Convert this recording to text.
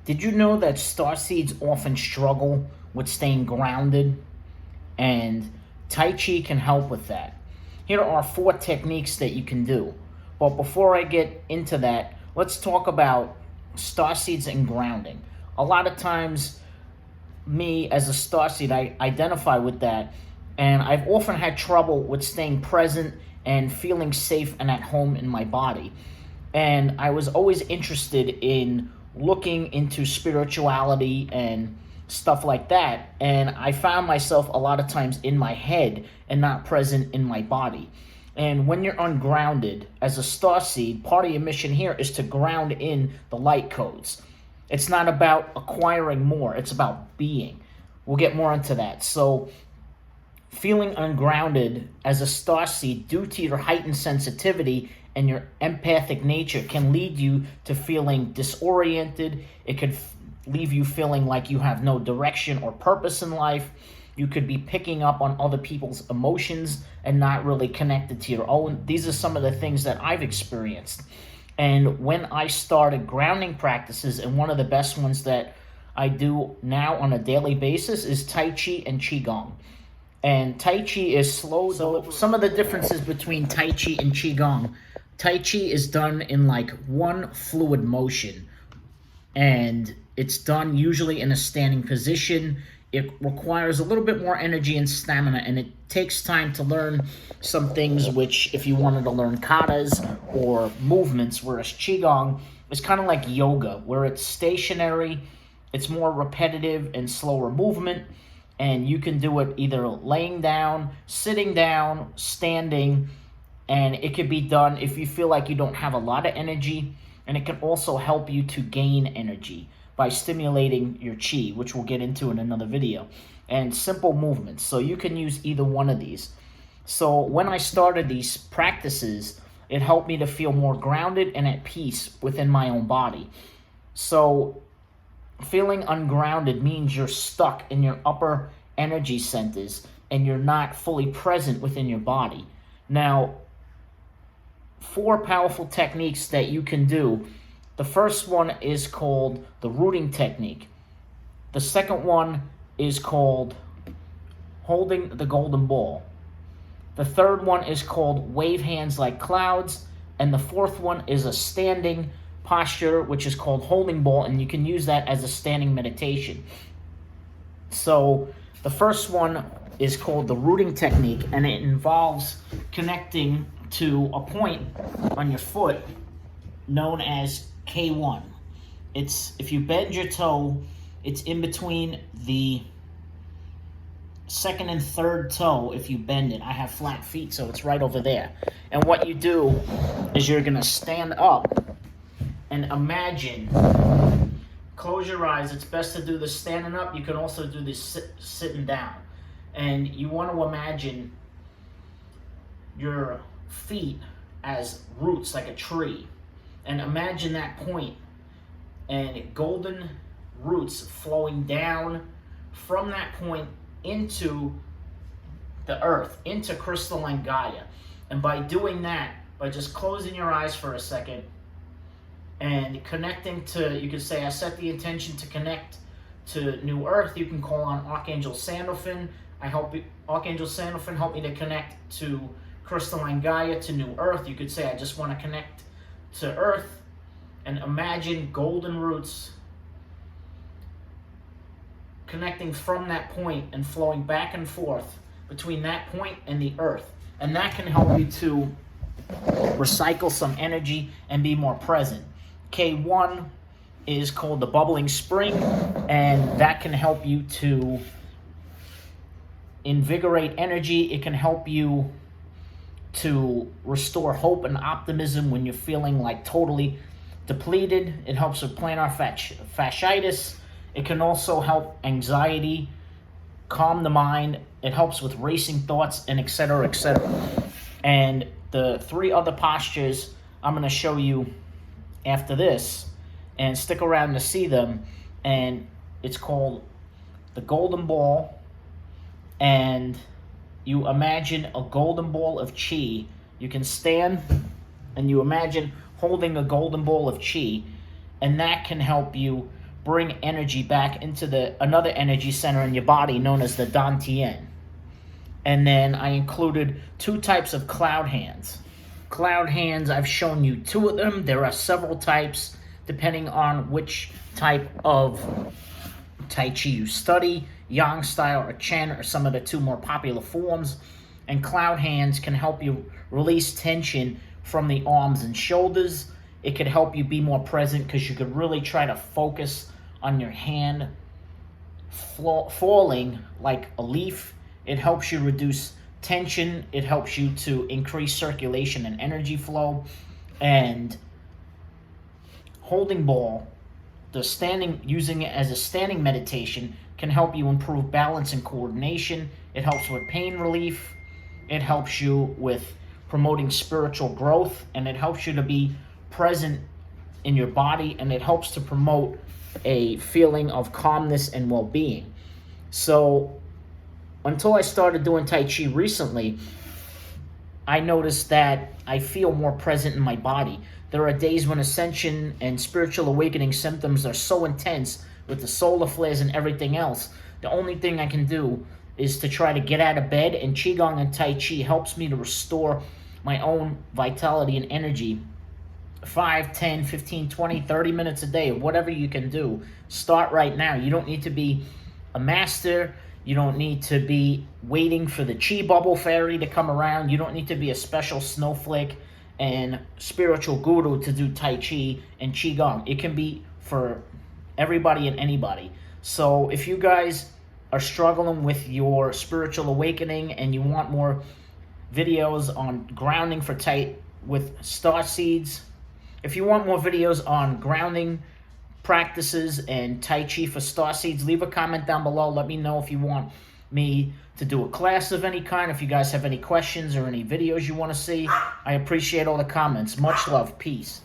Did you know that starseeds often struggle with staying grounded? And taichi can help with that. Here are 4 techniques that you can do. But before I get into that, let's talk about starseeds and grounding. A lot of times, me as a starseed, I identify with that, and I've often had trouble with staying present and feeling safe and at home in my body. And I was always interested in looking into spirituality and stuff like that. And I found myself a lot of times in my head and not present in my body. And when you're ungrounded as a starseed, part of your mission here is to ground in the light codes. It's not about acquiring more, it's about being. We'll get more into that. So, feeling ungrounded as a starseed due to your heightened sensitivity and your empathic nature can lead you to feeling disoriented. It could leave you feeling like you have no direction or purpose in life. You could be picking up on other people's emotions and not really connected to your own. These are some of the things that I've experienced. And when I started grounding practices, and one of the best ones that I do now on a daily basis is taichi and qigong. And taichi is slow. So some of the differences between taichi and qigong. Taichi is done in like one fluid motion, and it's done usually in a standing position. It requires a little bit more energy and stamina, and it takes time to learn some things which, if you wanted to learn katas or movements, whereas qigong is kind of like yoga, where it's stationary, it's more repetitive and slower movement, and you can do it either laying down, sitting down, standing, and it could be done if you feel like you don't have a lot of energy, and it can also help you to gain energy by stimulating your chi, which we'll get into in another video, and simple movements. So you can use either one of these. So when I started these practices, it helped me to feel more grounded and at peace within my own body. So feeling ungrounded means you're stuck in your upper energy centers and you're not fully present within your body. Now, 4 powerful techniques that you can do. The first one is called the rooting technique. The second one is called holding the golden ball. The third one is called wave hands like clouds. And the fourth one is a standing posture, which is called holding ball, and you can use that as a standing meditation. So the first one is called the rooting technique, and it involves connecting to a point on your foot known as K1. It's, if you bend your toe, it's in between the second and third toe if you bend it. I have flat feet, so it's right over there. And what you do is you're going to stand up and imagine, close your eyes. It's best to do this standing up. You can also do this sitting down. And you want to imagine your feet as roots, like a tree. And imagine that point and golden roots flowing down from that point into the earth, into crystalline Gaia. And by doing that, by just closing your eyes for a second and connecting to, you could say, I set the intention to connect to New Earth. You can call on Archangel Sandalphon. Archangel Sandalphon help me to connect to crystalline Gaia, to New Earth. You could say, I just want to connect to Earth, and imagine golden roots connecting from that point and flowing back and forth between that point and the Earth. And that can help you to recycle some energy and be more present. K1 is called the bubbling spring, and that can help you to invigorate energy. It can help you to restore hope and optimism when you're feeling like totally depleted. It helps with plantar fasciitis. It can also help anxiety, calm the mind. It helps with racing thoughts, and etc., etc. And the 3 other postures I'm going to show you after this, and stick around to see them. And it's called the golden ball, and you imagine a golden ball of chi. You can stand and you imagine holding a golden ball of chi, and that can help you bring energy back into another energy center in your body known as the dantian. And then I included 2 types of cloud hands. Cloud hands, I've shown you 2 of them. There are several types depending on which type of Tai Chi you study. Yang style or Chen are some of the 2 more popular forms. And cloud hands can help you release tension from the arms and shoulders. It could help you be more present because you could really try to focus on your hand falling like a leaf. It helps you reduce tension. It helps you to increase circulation and energy flow. And holding ball, using it as a standing meditation can help you improve balance and coordination. It helps with pain relief. It helps you with promoting spiritual growth, and it helps you to be present in your body, and it helps to promote a feeling of calmness and well-being. So until I started doing Tai Chi recently, I noticed that I feel more present in my body. There are days when ascension and spiritual awakening symptoms are so intense with the solar flares and everything else. The only thing I can do is to try to get out of bed, and Qigong and Tai Chi helps me to restore my own vitality and energy. 5, 10, 15, 20, 30 minutes a day, whatever you can do. Start right now. You don't need to be a master. You don't need to be waiting for the Chi bubble fairy to come around. You don't need to be a special snowflake and spiritual guru to do Tai Chi and Qigong. It can be for everybody and anybody. So if you guys are struggling with your spiritual awakening and you want more videos on grounding for with Starseeds, if you want more videos on grounding practices and Tai Chi for Starseeds, leave a comment down below. Let me know if you want me to do a class of any kind. If you guys have any questions or any videos you want to see, I appreciate all the comments. Much love. Peace.